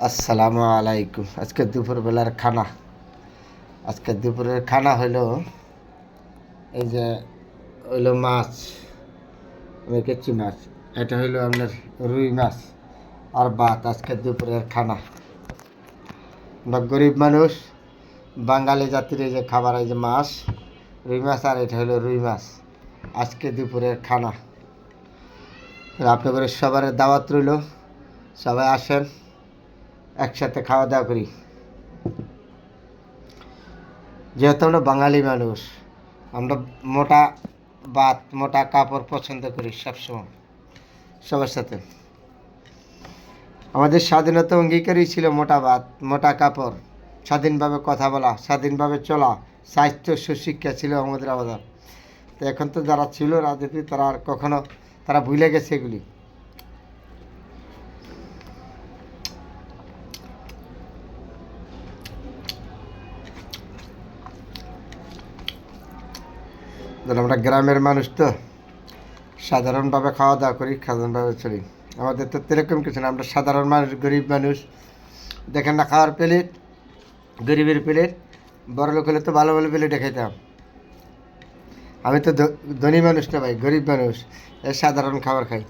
আসসালামু আলাইকুম। আজকে দুপুরের খানা হইলো এই যে হইলো মাছ, কেচি মাছ। এটা হইলো আপনার রুই মাছ আর ভাত। আজকে দুপুরের খানা। আমরা গরিব মানুষ, বাঙালি জাতির এই যে খাবার, এই যে মাছ, রুই মাছ, আর এটা হইলো রুই মাছ। আজকে দুপুরের খানা। আপনাদের সবার দাওয়াত রইল, সবাই আসেন, একসাথে খাওয়া দাওয়া করি। যেহেতু আমরা বাঙালি মানুষ, আমরা মোটা ভাত, মোটা কাপড় পছন্দ করি সবসময় সবার সাথে। আমাদের স্বাধীনতা অঙ্গীকারই ছিল মোটা ভাত, মোটা কাপড়, স্বাধীনভাবে কথা বলা, স্বাধীনভাবে চলা, স্বাস্থ্য সুশিক্ষা ছিল আমাদের আলাদা। তো এখন তো যারা ছিল রাজনীতি, তারা আর কখনো তারা ভুলে গেছে এগুলি। আমরা গ্রামের মানুষ তো সাধারণভাবে খাওয়া দাওয়া করি, সাধারণভাবে চলি। আমাদের তো এরকম কিছু না, আমরা সাধারণ মানুষ, গরিব মানুষ। দেখেন না, খাওয়ার প্লেট, গরিবের প্লেট। বড় লোক হলে তো ভালো ভালো প্লেটে খাইতাম। আমি তো ধনী মানুষ না ভাই, গরিব মানুষ, সাধারণ খাবার খাই।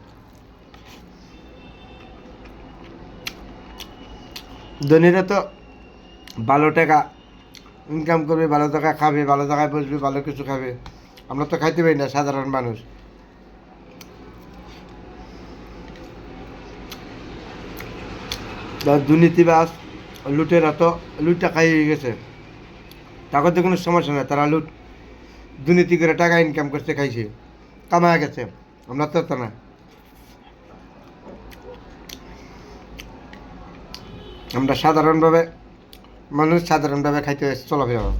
ধনীরা তো ভালো টাকা ইনকাম করবে, ভালো টাকা খাবে, ভালো জায়গায় বসবে, ভালো কিছু খাবে। আমরা তো খাইতে পারি না, সাধারণ মানুষ। দুর্নীতিবাজ, লুটেরা তো লুটটা খাইয়ে গেছে। তাদের তো কোনো সমস্যা নেই, তারা দুর্নীতি করে টাকা ইনকাম করতে খাইছে, কামায় গেছে। আমরা তো তা না। আমরা সাধারণভাবে মানুষ, সাধারণভাবে খাইতে চলাফেরা।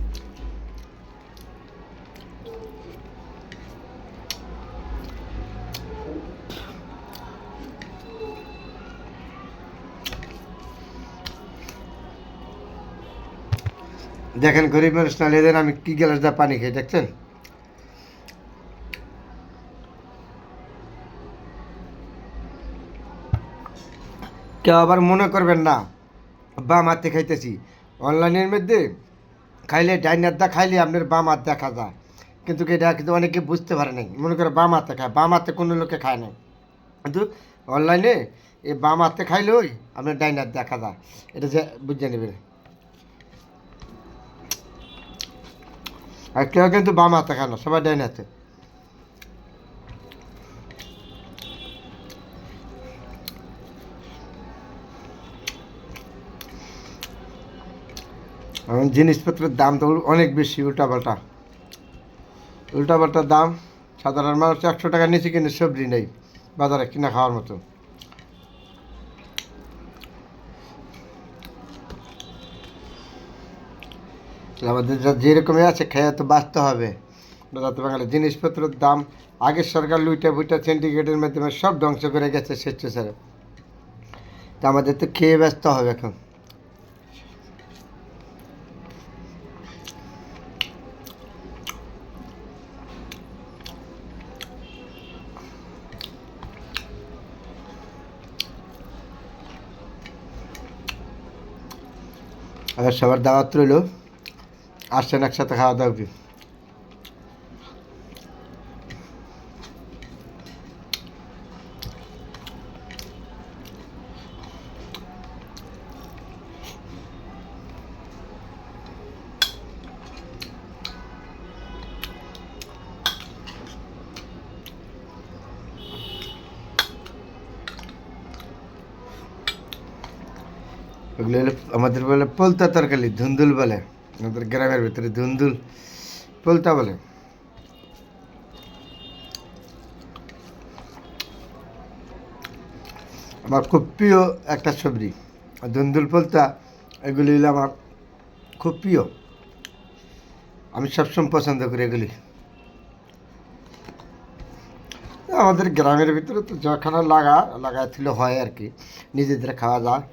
দেখেন, গরিব মানুষ না লেদেন আমি কি গ্লাস দিয়ে পানি খাই, দেখছেন? কেউ আবার মনে করবেন না বাম হাতে খাইতেছি। অনলাইনের মধ্যে খাইলে, ডাইনার দা খাইলে আপনার বাম হাত দেখা যায়, কিন্তু এটা কিন্তু অনেকে বুঝতে পারে নাই, মনে করে বাম হাতে খায়। বাম হাতে কোনো লোকে খায় না, কিন্তু অনলাইনে এই বাম হাতে খাইলে ওই আপনার ডাইনার দেখা যায়। এটা যে বুঝে নেবেন। আর কেউ কিন্তু বাম হাতে খায় না, সবাই ডাইন হাতে। এখন জিনিসপত্রের দাম তো অনেক বেশি, উল্টাপাল্টা দাম। সাধারণ মানুষ 100 টাকার নিচে কিন্তু সবজি নেই বাজারে কিনা খাওয়ার মতো। আমাদের যেরকমই আছে খেয়ে তো বাঁচতে হবে। যাতে বাঙালি জিনিসপত্রের দাম, আগের সরকার লুইটা বুইটা সিন্ডিকেটের মাধ্যমে সব ধ্বংস করে গেছে স্বেচ্ছাচারে। তা আমাদের তো খেয়ে ব্যস্ত হবে এখন। আবার সবার দাওয়াত রইল, আসছেন একসাথে খাওয়া দাওয়া কি। ওগুলো হলো আমাদের বলে পোলতা তরকারি, ধুন্দুল বলে। আমাদের গ্রামের ভিতরে ধুন্দুল পোলতা বলে। আমার খুব প্রিয় একটা সবজি ধুন্দুল পোলতা। এগুলি হলো আমার খুব প্রিয়, আমি সবসময় পছন্দ করি এগুলি। আমাদের গ্রামের ভিতরে তো যখন লাগাইছিল হয় আর কি, নিজেদের খাওয়া যায়।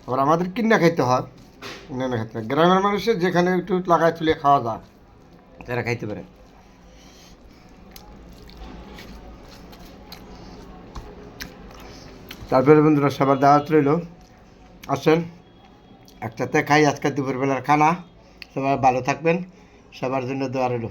আবার আমাদের কিনা খাইতে হয়, কিনে না খাইতে হয়। গ্রামের মানুষের যেখানে একটু লাগাই তুলে খাওয়া যায়, তারা খাইতে পারে। তারপরে বন্ধুরা, সবার দাওয়াত রইল, আসেন একসাথে খাই আজকে দুপুরবেলার খানা। সবাই ভালো থাকবেন, সবার জন্য দোয়া রইল।